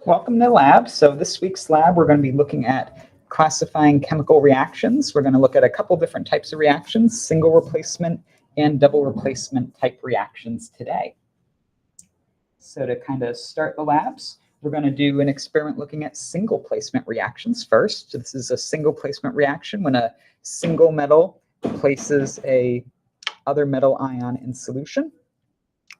Welcome to lab. So this week's lab, we're going to be looking at classifying chemical reactions. We're going to look at a couple different types of reactions, single replacement and double replacement type reactions today. So to kind of start the labs, we're going to do an experiment looking at single placement reactions first. So this is a single placement reaction when a single metal places a other metal ion in solution.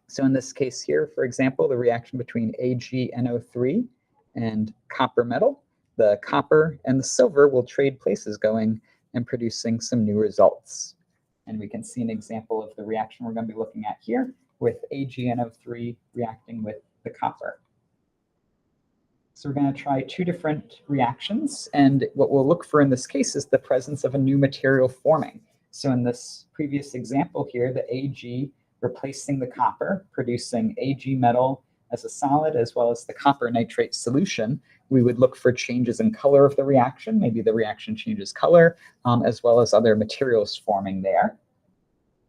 So in this case here, for example, the reaction between AgNO3 and copper metal, the copper and the silver will trade places going and producing some new results. And we can see an example of the reaction we're going to be looking at here with AgNO3 reacting with the copper. So we're going to try two different reactions, and what we'll look for in this case is the presence of a new material forming. So in this previous example here, the Ag replacing the copper, producing Ag metal as a solid, as well as the copper nitrate solution, we would look for changes in color of the reaction. Maybe the reaction changes color, as well as other materials forming there.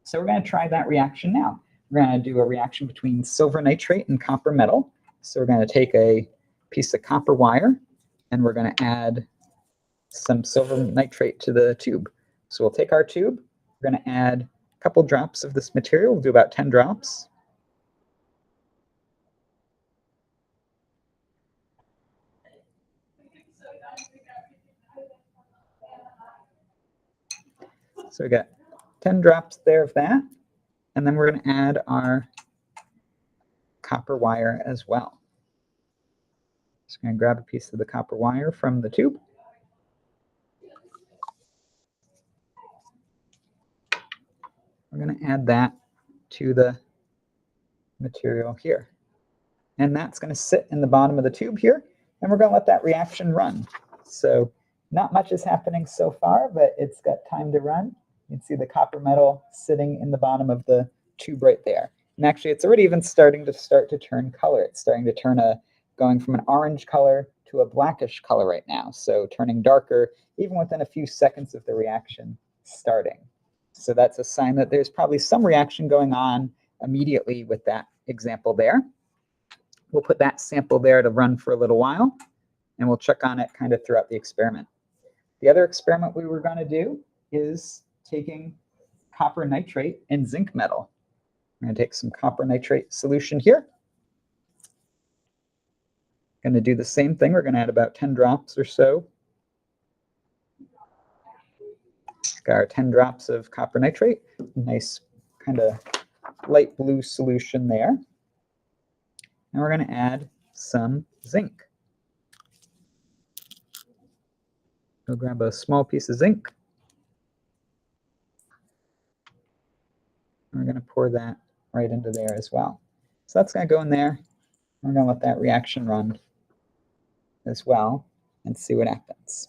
So we're going to try that reaction now. We're going to do a reaction between silver nitrate and copper metal. So we're going to take a piece of copper wire, and we're going to add some silver nitrate to the tube. So we'll take our tube, we're going to add a couple drops of this material. We'll do about 10 drops. So we got 10 drops there of that, and then we're going to add our copper wire as well. So I'm going to grab a piece of the copper wire from the tube. We're going to add that to the material here. And that's going to sit in the bottom of the tube here, and we're going to let that reaction run. So not much is happening so far, but it's got time to run. You can see the copper metal sitting in the bottom of the tube right there. And actually, it's already even starting to turn color. It's starting to turn going from an orange color to a blackish color right now. So turning darker, even within a few seconds of the reaction starting. So that's a sign that there's probably some reaction going on immediately with that example there. We'll put that sample there to run for a little while, and we'll check on it kind of throughout the experiment. The other experiment we were going to do is taking copper nitrate and zinc metal. I'm going to take some copper nitrate solution here. Going to do the same thing. We're going to add about 10 drops or so. Got our 10 drops of copper nitrate. Nice kind of light blue solution there. And we're going to add some zinc. We'll grab a small piece of zinc. And we're going to pour that right into there as well. So that's going to go in there. We're going to let that reaction run as well and see what happens.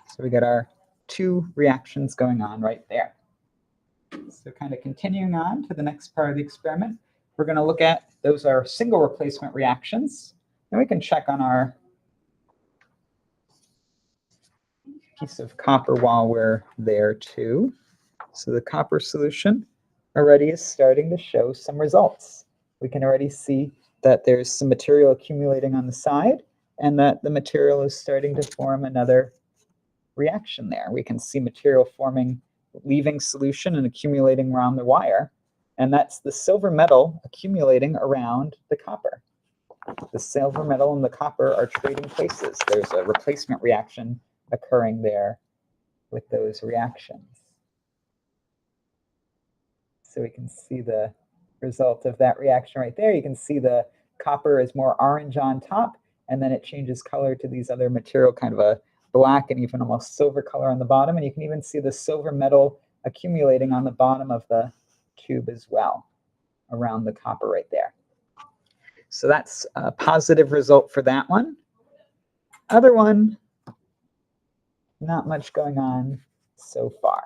So we got our two reactions going on right there. So kind of continuing on to the next part of the experiment, we're going to look at, those are single replacement reactions. And we can check on our piece of copper while we're there too. So the copper solution already is starting to show some results. We can already see that there's some material accumulating on the side, and that the material is starting to form another reaction there. We can see material forming, leaving solution and accumulating around the wire, and that's the silver metal accumulating around the copper. The silver metal and the copper are trading places. There's a replacement reaction occurring there with those reactions. So we can see the result of that reaction right there. You can see the copper is more orange on top, and then it changes color to these other material, kind of a black and even almost silver color on the bottom. And you can even see the silver metal accumulating on the bottom of the tube as well, around the copper right there. So that's a positive result for that one. Other one, not much going on so far.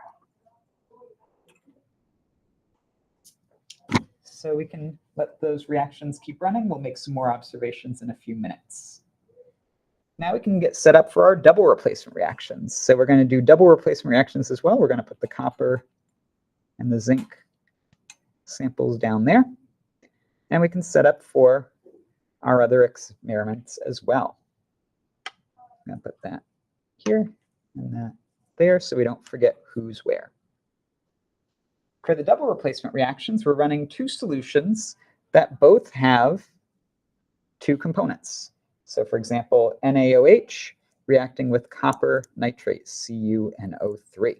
So we can let those reactions keep running. We'll make some more observations in a few minutes. Now we can get set up for our double replacement reactions. So we're going to do double replacement reactions as well. We're going to put the copper and the zinc samples down there. And we can set up for our other experiments as well. I'm going to put that here and that there so we don't forget who's where. For the double replacement reactions, we're running two solutions that both have two components. So for example, NaOH reacting with copper nitrate, CuNO3.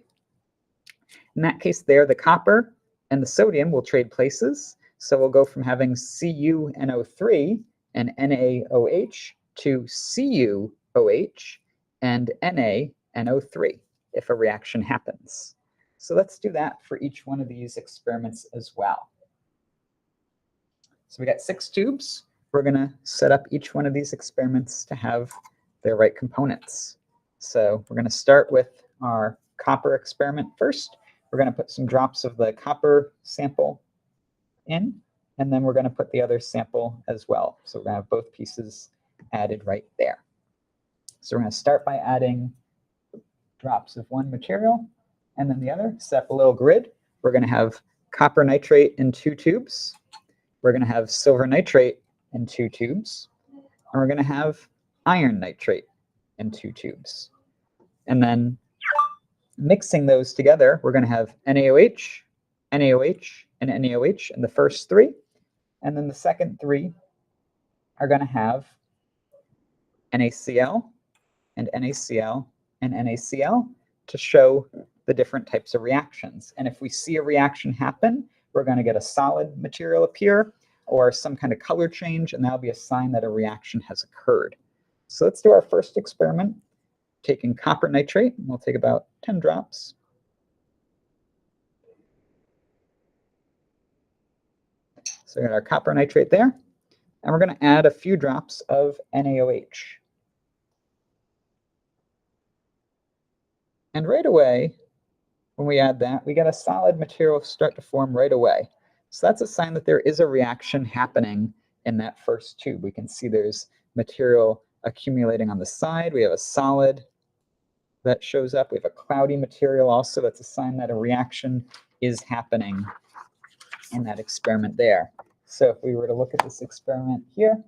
In that case there, the copper and the sodium will trade places. So we'll go from having CuNO3 and NaOH to CuOH and NaNO3 if a reaction happens. So let's do that for each one of these experiments as well. So we got 6 tubes. We're going to set up each one of these experiments to have their right components. So we're going to start with our copper experiment first. We're going to put some drops of the copper sample in, and then we're going to put the other sample as well. So we're going to have both pieces added right there. So we're going to start by adding drops of one material and then the other. Set up a little grid. We're going to have copper nitrate in 2 tubes. We're going to have silver nitrate in 2 tubes. And we're going to have iron nitrate in 2 tubes. And then mixing those together, we're going to have NaOH, NaOH, and NaOH in the first 3. And then the second 3 are going to have NaCl and NaCl and NaCl to show the different types of reactions. And if we see a reaction happen, we're going to get a solid material appear or some kind of color change, and that'll be a sign that a reaction has occurred. So let's do our first experiment, taking copper nitrate. We'll take about 10 drops. So we got our copper nitrate there, and we're going to add a few drops of NaOH. And right away, when we add that, we get a solid material start to form right away. So that's a sign that there is a reaction happening in that first tube. We can see there's material accumulating on the side. We have a solid that shows up. We have a cloudy material also. That's a sign that a reaction is happening in that experiment there. So if we were to look at this experiment here,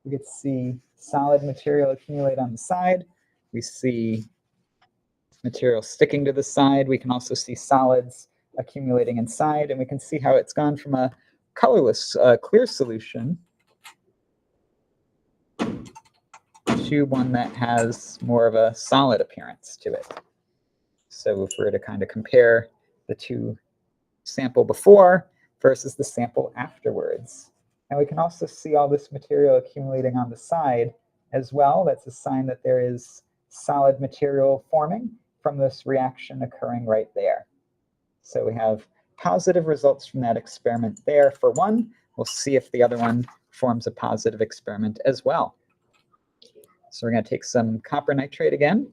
we could see solid material accumulate on the side. We see material sticking to the side. We can also see solids accumulating inside, and we can see how it's gone from a colorless, clear solution to one that has more of a solid appearance to it. So if we were to kind of compare the two sample before versus the sample afterwards. And we can also see all this material accumulating on the side as well. That's a sign that there is solid material forming from this reaction occurring right there. So we have positive results from that experiment there for one. We'll see if the other one forms a positive experiment as well. So we're going to take some copper nitrate again.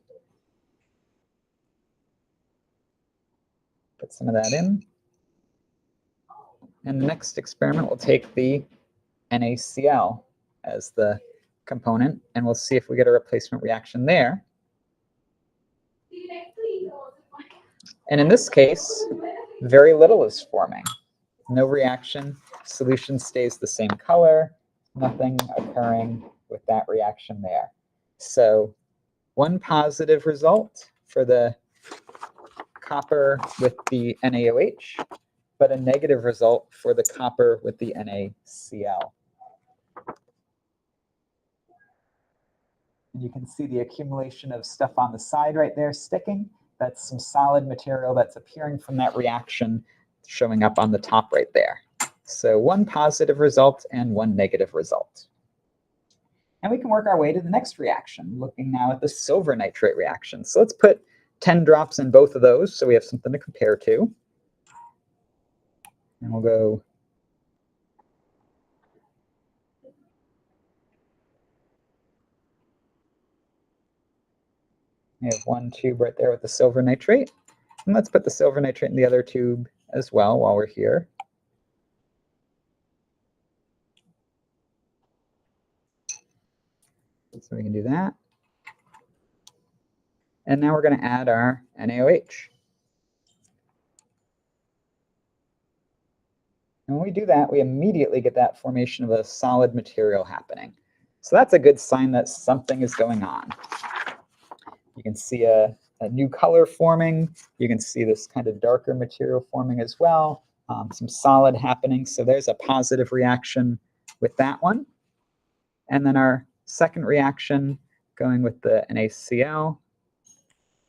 Put some of that in. And the next experiment, we'll take the NaCl as the component, and we'll see if we get a replacement reaction there. And in this case, very little is forming. No reaction. Solution stays the same color. Nothing occurring with that reaction there. So one positive result for the copper with the NaOH, but a negative result for the copper with the NaCl. And you can see the accumulation of stuff on the side right there sticking. That's some solid material that's appearing from that reaction showing up on the top right there. So one positive result and one negative result. And we can work our way to the next reaction, looking now at the silver nitrate reaction. So let's put 10 drops in both of those so we have something to compare to. And we'll go we have one tube right there with the silver nitrate. And let's put the silver nitrate in the other tube as well while we're here. So we can do that. And now we're going to add our NaOH. And when we do that, we immediately get that formation of a solid material happening. So that's a good sign that something is going on. You can see a new color forming. You can see this kind of darker material forming as well. Some solid happening. So there's a positive reaction with that one. And then our second reaction, going with the NaCl,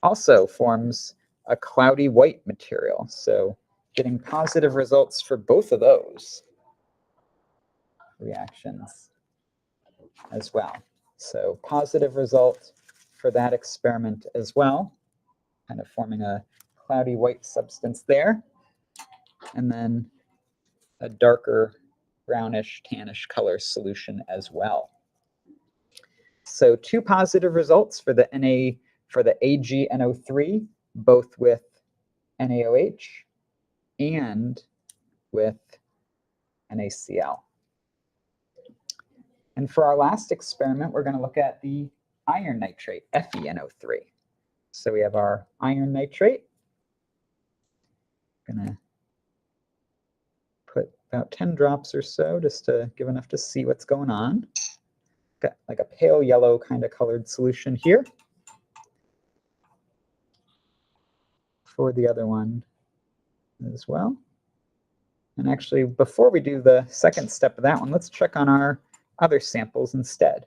also forms a cloudy white material. So getting positive results for both of those reactions as well. So positive result for that experiment as well, kind of forming a cloudy white substance there. And then a darker brownish tannish color solution as well. So two positive results for the AgNO3, both with NaOH and with NaCl. And for our last experiment, we're going to look at the iron nitrate, FeNO3. So we have our iron nitrate. I'm going to put about 10 drops or so just to give enough to see what's going on. Got like a pale yellow kind of colored solution here. For the other one as well. And actually, before we do the second step of that one, let's check on our other samples instead.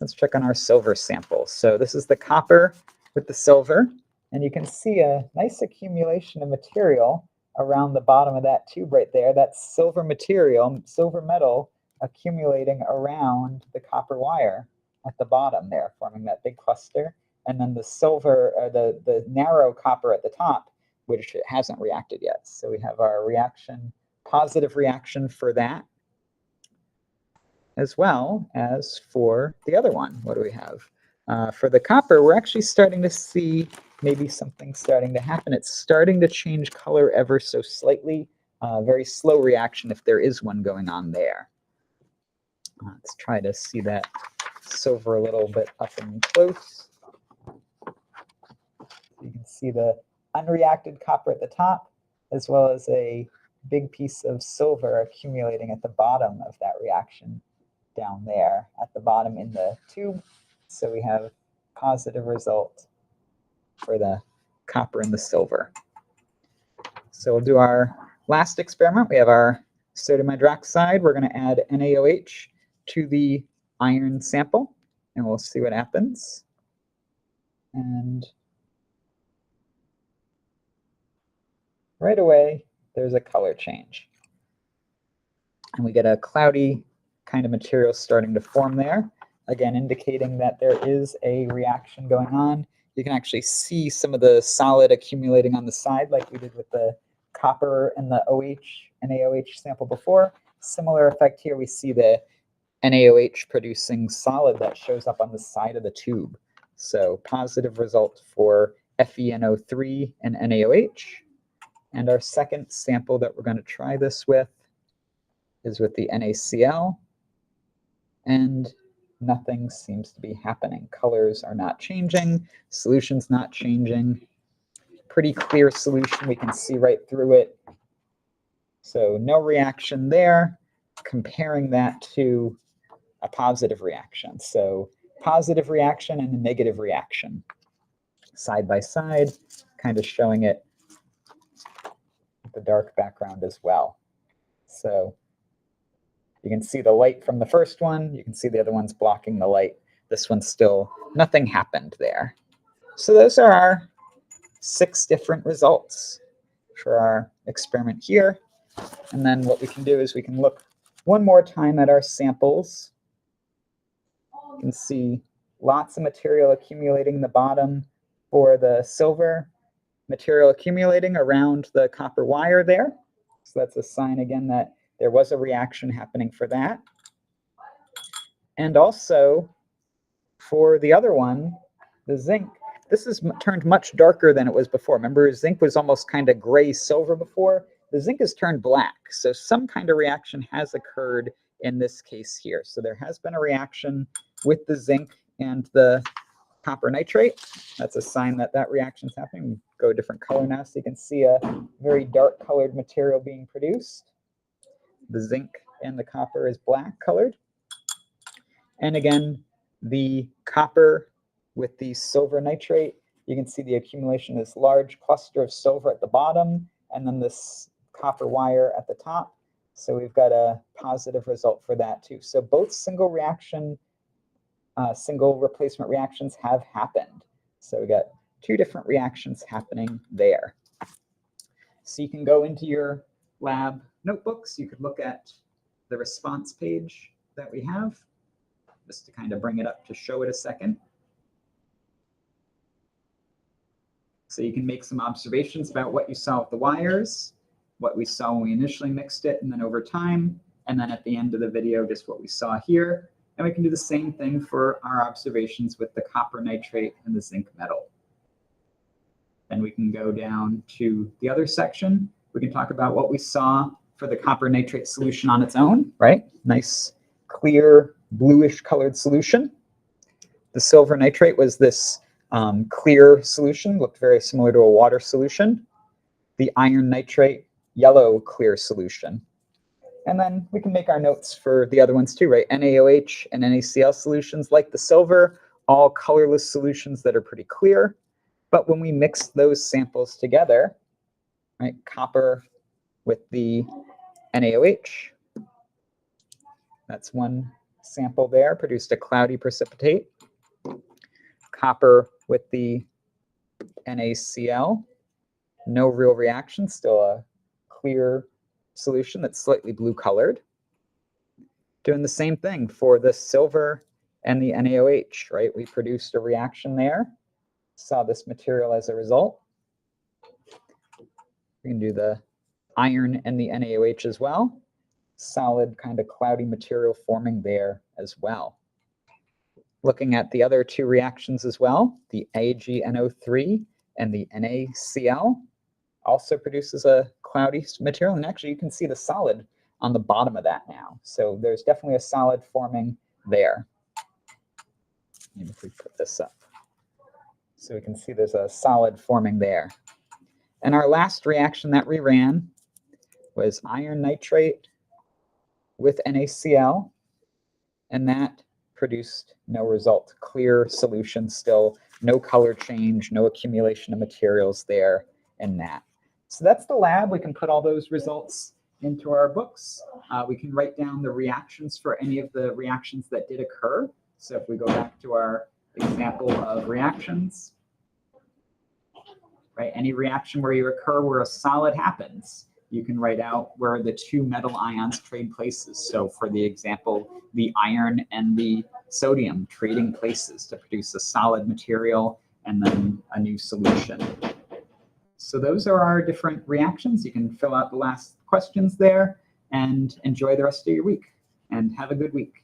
Let's check on our silver sample. So this is the copper with the silver, and you can see a nice accumulation of material around the bottom of that tube right there. That's silver material, silver metal accumulating around the copper wire at the bottom there, forming that big cluster. And then the silver, the narrow copper at the top, which hasn't reacted yet. So we have our reaction, positive reaction for that, as well as for the other one. What do we have? For the copper, we're actually starting to see maybe something starting to happen. It's starting to change color ever so slightly. Very slow reaction if there is one going on there. Let's try to see that silver a little bit up and close. You can see the unreacted copper at the top, as well as a big piece of silver accumulating at the bottom of that reaction down there at the bottom in the tube. So we have positive result for the copper and the silver. So we'll do our last experiment. We have our sodium hydroxide. We're going to add NaOH to the iron sample, and we'll see what happens. And right away, there's a color change. And we get a cloudy kind of material starting to form there, again, indicating that there is a reaction going on. You can actually see some of the solid accumulating on the side like we did with the copper and the NaOH sample before. Similar effect here, we see the NaOH producing solid that shows up on the side of the tube. So positive result for FeNO3 and NaOH. And our second sample that we're going to try this with is with the NaCl. And nothing seems to be happening. Colors are not changing. Solution's not changing. Pretty clear solution. We can see right through it. So no reaction there. Comparing that to a positive reaction. So positive reaction and a negative reaction. Side by side, kind of showing it with the dark background as well. So you can see the light from the first one. You can see the other one's blocking the light. This one's still, nothing happened there. So those are our 6 different results for our experiment here. And then what we can do is we can look one more time at our samples. You can see lots of material accumulating in the bottom for the silver, material accumulating around the copper wire there. So that's a sign again that there was a reaction happening for that. And also for the other one, the zinc, this is turned much darker than it was before. Remember, zinc was almost kind of gray silver before. The zinc has turned black. So some kind of reaction has occurred in this case here. So there has been a reaction with the zinc and the copper nitrate. That's a sign that that reaction is happening. We go a different color now so you can see a very dark colored material being produced. The zinc and the copper is black colored. And again, the copper with the silver nitrate, you can see the accumulation of this large cluster of silver at the bottom, and then this copper wire at the top. So we've got a positive result for that too. So both single replacement reactions have happened. So we got two different reactions happening there. So you can go into your lab notebooks. You could look at the response page that we have, just to kind of bring it up to show it a second. So you can make some observations about what you saw with the wires, what we saw when we initially mixed it, and then over time, and then at the end of the video, just what we saw here. And we can do the same thing for our observations with the copper nitrate and the zinc metal. Then we can go down to the other section. We can talk about what we saw for the copper nitrate solution on its own, right? Nice, clear, bluish colored solution. The silver nitrate was this clear solution, looked very similar to a water solution. The iron nitrate, yellow clear solution. And then we can make our notes for the other ones too, right? NaOH and NaCl solutions, like the silver, all colorless solutions that are pretty clear. But when we mix those samples together, right, copper with the NaOH, that's one sample there, produced a cloudy precipitate. Copper with the NaCl, no real reaction, still a clear solution that's slightly blue colored. Doing the same thing for the silver and the NaOH, right? We produced a reaction there, saw this material as a result. We can do the iron and the NaOH as well. Solid kind of cloudy material forming there as well. Looking at the other two reactions as well, the AgNO3 and the NaCl also produces a cloudy material. And actually you can see the solid on the bottom of that now. So there's definitely a solid forming there. Maybe if we put this up. So we can see there's a solid forming there. And our last reaction that we ran was iron nitrate with NaCl, and that produced no result. Clear solution still, no color change, no accumulation of materials there in that. So that's the lab. We can put all those results into our books. We can write down the reactions for any of the reactions that did occur. So if we go back to our example of reactions, right, any reaction where you occur where a solid happens, you can write out where the two metal ions trade places. So for the example, the iron and the sodium trading places to produce a solid material and then a new solution. So those are our different reactions. You can fill out the last questions there and enjoy the rest of your week and have a good week.